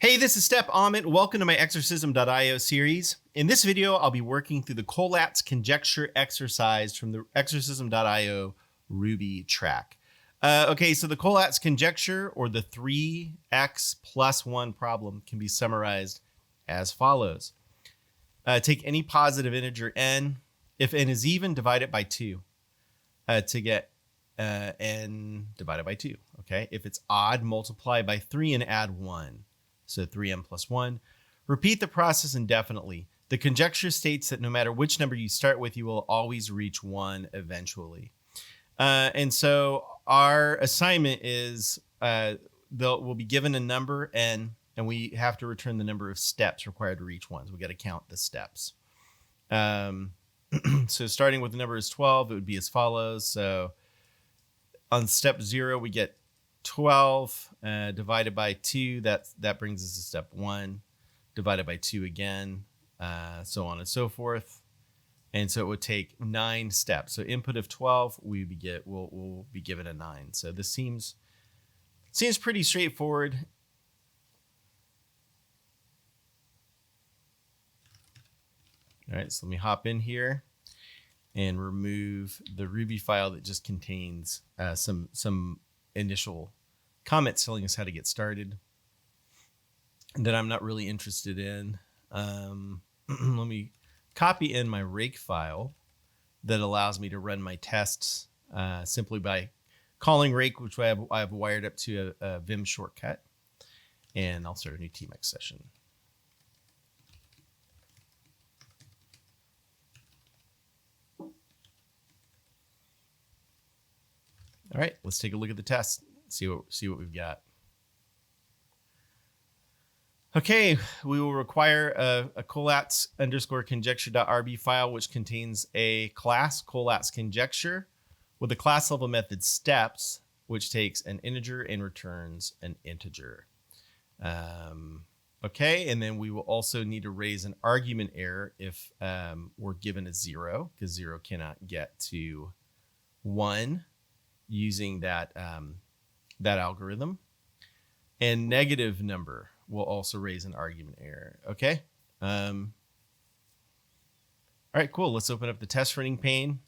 Hey, this is Step Amit. Welcome to my exorcism.io series. In this video, I'll be working through the collatz conjecture exercise from the exorcism.io Ruby track. Okay, so the collatz conjecture, or the 3x plus 1 problem, can be summarized as follows. Take any positive integer n. If n is even, divide it by 2 to get n divided by 2. Okay, if it's odd, multiply by 3 and add 1. So 3n plus 1. Repeat the process indefinitely. The conjecture states that no matter which number you start with, you will always reach 1 eventually. And so our assignment is we'll be given a number n, and we have to return the number of steps required to reach 1. So we got to count the steps. So starting with the number is 12, it would be as follows. So on step 0, we get 12 divided by 2, that brings us to step 1, divided by 2 again, so on and so forth. And so it would take 9 steps. So input of 12, we'll be given a 9. So this seems pretty straightforward. All right, so let me hop in here and remove the Ruby file that just contains some initial comments telling us how to get started that I'm not really interested in. Let me copy in my rake file that allows me to run my tests simply by calling rake, which I have wired up to a Vim shortcut, and I'll start a new tmx session. All right, let's take a look at the test. See what we've got. Okay, we will require a collatz underscore conjecture.rb file, which contains a class, collatz conjecture, with a class level method steps, which takes an integer and returns an integer. Okay, and then we will also need to raise an argument error if we're given a 0, because 0 cannot get to 1 using that algorithm. And negative number will also raise an argument error. Okay. All right, cool. Let's open up the test running pane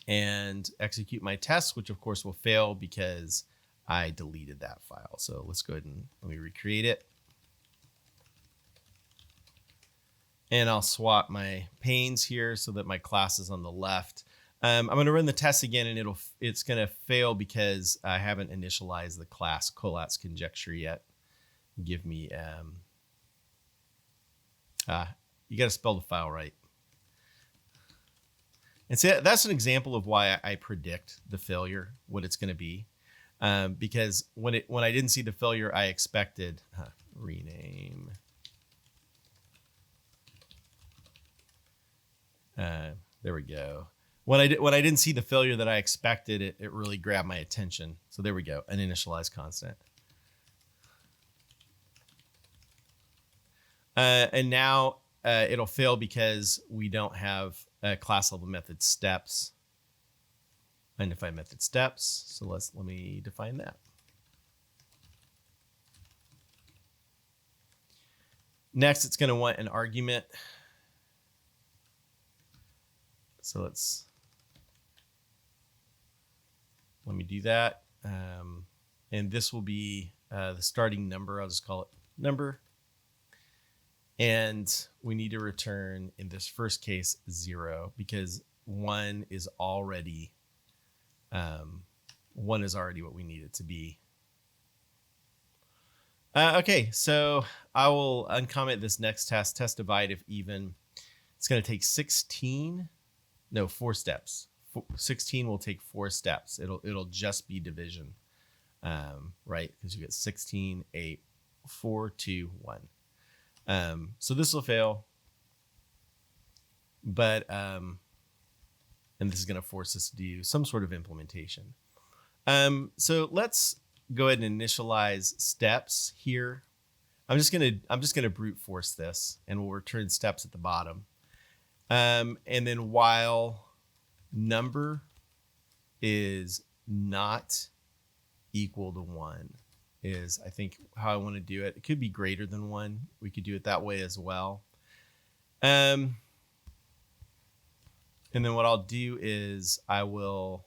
and execute my test, which of course will fail because I deleted that file. So let's go ahead and let me recreate it. And I'll swap my panes here so that my class is on the left. I'm going to run the test again, and it's going to fail because I haven't initialized the class collatz conjecture yet. Give me you got to spell the file right. And so that's an example of why I predict the failure, what it's going to be, because when I didn't see the failure, I expected rename. There we go. When I didn't see the failure that I expected, it really grabbed my attention. So there we go, an initialized constant. And now it'll fail because we don't have a class level method steps. Undefined method steps. So let me define that. Next, it's going to want an argument. So let me do that. And this will be the starting number. I'll just call it number. And we need to return, in this first case, 0, because 1 is already what we need it to be. Okay, so I will uncomment this next test divide if even. It's going to take 4 steps. 16 will take 4 steps. It'll just be division, right? Because you get 16, 8, 4, 2, 1. So this will fail, but and this is going to force us to do some sort of implementation. So let's go ahead and initialize steps here. I'm just gonna brute force this, and we'll return steps at the bottom. And then while number is not equal to 1, is, I think, how I want to do it. It could be greater than 1. We could do it that way as well. And then what I'll do is I will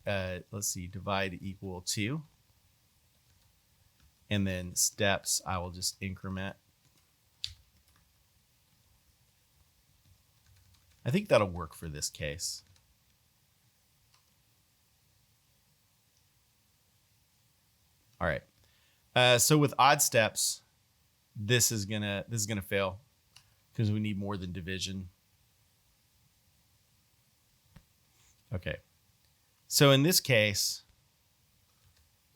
divide equal 2. And then steps, I will just increment. I think that'll work for this case. All right. So with odd steps, this is gonna fail because we need more than division. Okay. So in this case,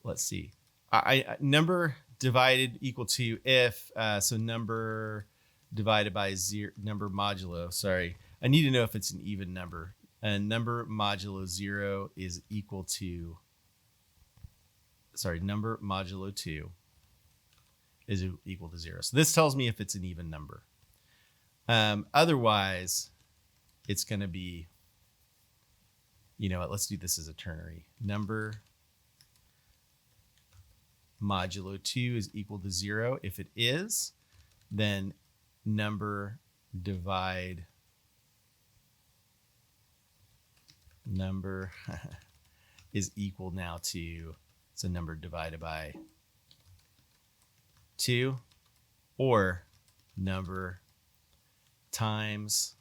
let's see. I number divided equal to if so number divided by 0, number modulo. Sorry, I need to know if it's an even number. And number modulo 0 is equal to. Sorry, number modulo 2 is equal to 0. So this tells me if it's an even number. Otherwise, it's going to be, you know what, let's do this as a ternary. Number modulo 2 is equal to 0. If it is, then number divide number is equal now to, so number divided by 2, or number times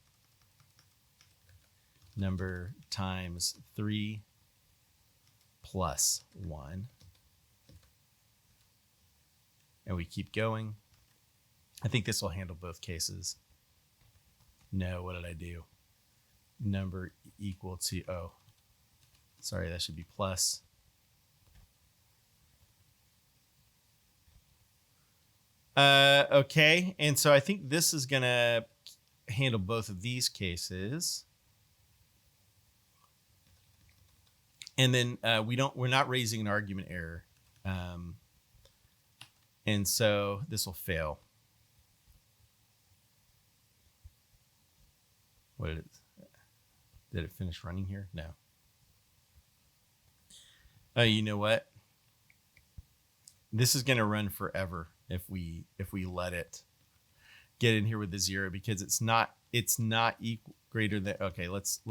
3 plus 1. And we keep going. I think this will handle both cases. No, what did I do? Number equal to, oh, sorry, that should be plus. Okay, and so I think this is gonna handle both of these cases. And then we're not raising an argument error. And so this will fail. Did it finish running here? No. You know what? This is going to run forever if we let it get in here with the 0, because it's not equal greater than, okay, let's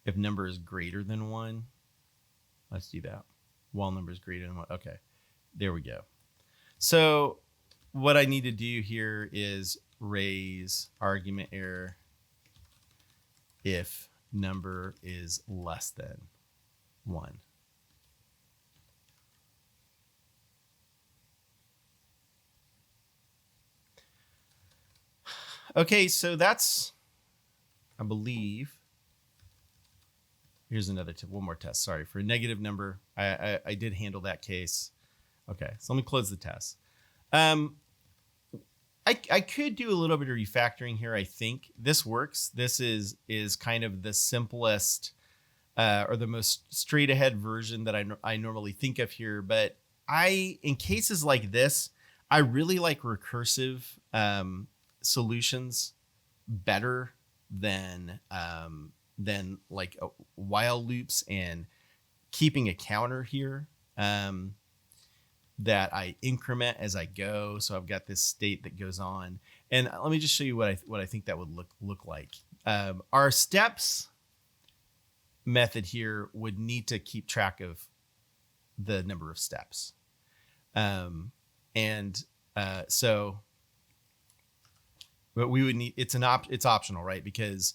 if number is greater than 1, let's do that. While number is greater than 1. Okay. There we go. So what I need to do here is raise argument error if number is less than 1. Okay, so that's, I believe, here's another one more test. Sorry, for a negative number, I did handle that case. Okay, so let me close the test. I could do a little bit of refactoring here. I think this works. This is kind of the simplest or the most straight ahead version that I normally think of here. But in cases like this, I really like recursive solutions better than like while loops and keeping a counter here. That I increment as I go. So I've got this state that goes on. And let me just show you what I think that would look like. Our steps method here would need to keep track of the number of steps. So what we would need, it's optional, right? Because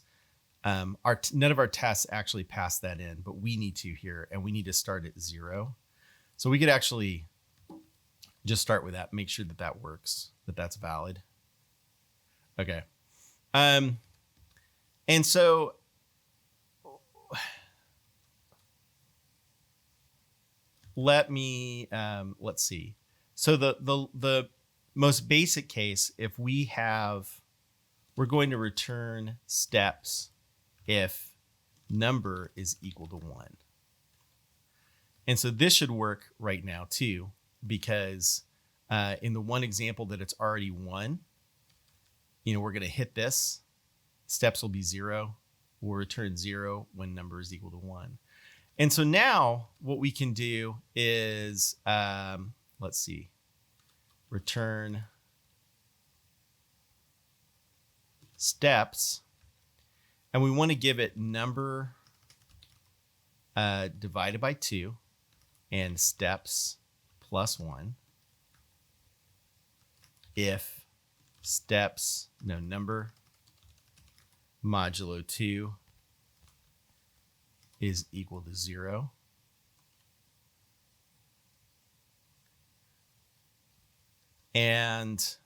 none of our tests actually pass that in, but we need to here, and we need to start at 0. So we could actually just start with that, make sure that works, that's valid. Okay. And so let's see. So the most basic case, if we're going to return steps if number is equal to 1. And so this should work right now too, because in the one example that it's already 1, we're going to hit this. Steps will be 0. We'll return 0 when number is equal to 1. And so now what we can do is, let's see, return steps. And we want to give it number divided by 2 and steps plus 1 if number modulo 2 is equal to 0. And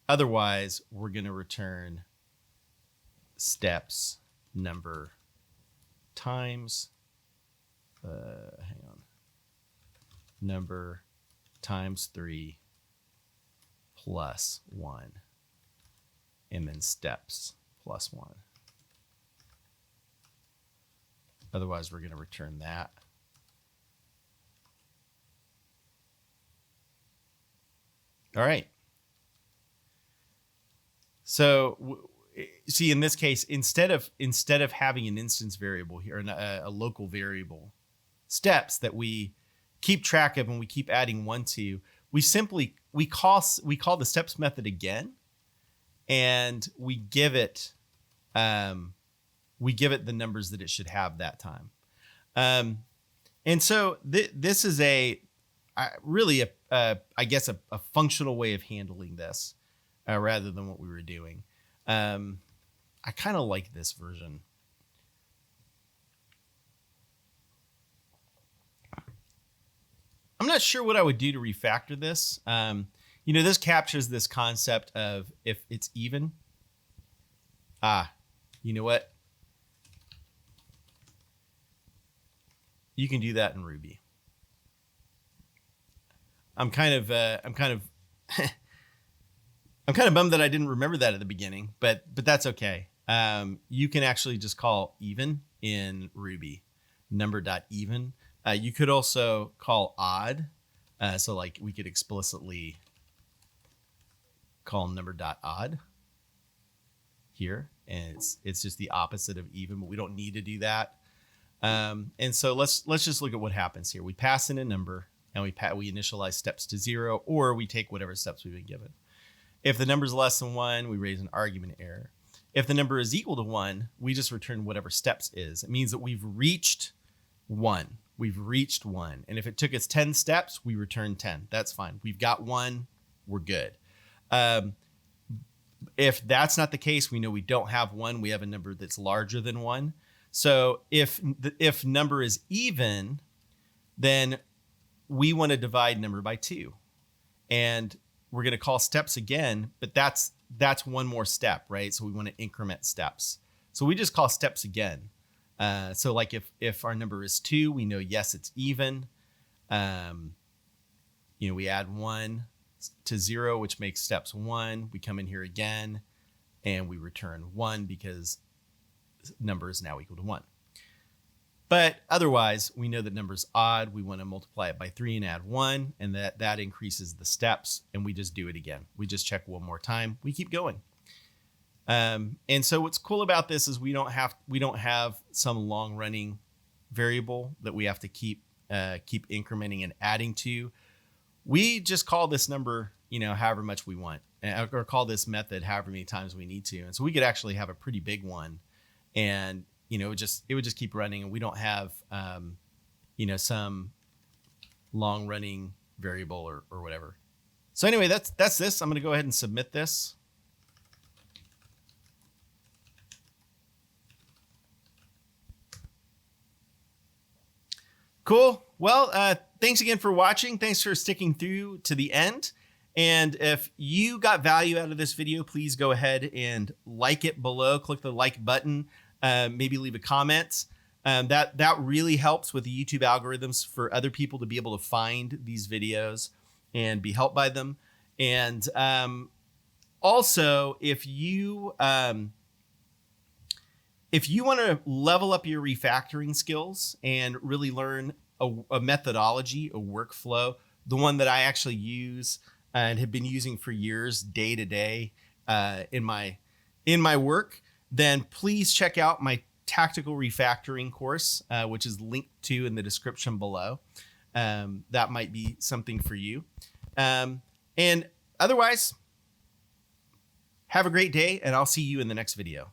otherwise, we're going to return steps number times, number times 3 plus 1, and then steps plus 1. Otherwise, we're going to return that. All right. So see, in this case, instead of having an instance variable here, a local variable, steps that we keep track of and we keep adding 1 to, we call the steps method again, and we give it the numbers that it should have that time. And so this is really I guess a functional way of handling this rather than what we were doing. I kind of like this version. I'm not sure what I would do to refactor this. This captures this concept of if it's even. You know what? You can do that in Ruby. I'm kind of bummed that I didn't remember that at the beginning, but that's okay. You can actually just call even in Ruby, number.even. You could also call odd. So like we could explicitly call number.odd here, and it's just the opposite of even, but we don't need to do that. And so let's just look at what happens here. We pass in a number and we initialize steps to 0, or we take whatever steps we've been given. If the number is less than 1, we raise an argument error. If the number is equal to 1, we just return whatever steps is. It means that we've reached 1. We've reached 1. And if it took us 10 steps, we return 10. That's fine. We've got 1. We're good. If that's not the case, we know we don't have 1. We have a number that's larger than 1. So if number is even, then we want to divide number by 2. And we're going to call steps again, but that's one more step, right? So we want to increment steps. So we just call steps again. So like if our number is 2, we know, yes, it's even. We add 1 to 0, which makes steps 1. We come in here again and we return 1 because number is now equal to 1. But otherwise, we know that number's odd. We want to multiply it by 3 and add 1, and that increases the steps, and we just do it again. We just check one more time. We keep going. And so what's cool about this is we don't have some long-running variable that we have to keep incrementing and adding to. We just call this number, however much we want, or call this method however many times we need to. And so we could actually have a pretty big one, and it would just keep running, and we don't have some long running variable or whatever. So anyway, that's this. I'm going to go ahead and submit this. Cool. Well, thanks again for watching. Thanks for sticking through to the end. And if you got value out of this video, please go ahead and like it below. Click the like button. Maybe leave a comment. That really helps with the YouTube algorithms for other people to be able to find these videos and be helped by them. And also, if you want to level up your refactoring skills and really learn a methodology, a workflow, the one that I actually use and have been using for years, day to day, in my work, then please check out my tactical refactoring course, which is linked to in the description below. That might be something for you. And otherwise, have a great day, and I'll see you in the next video.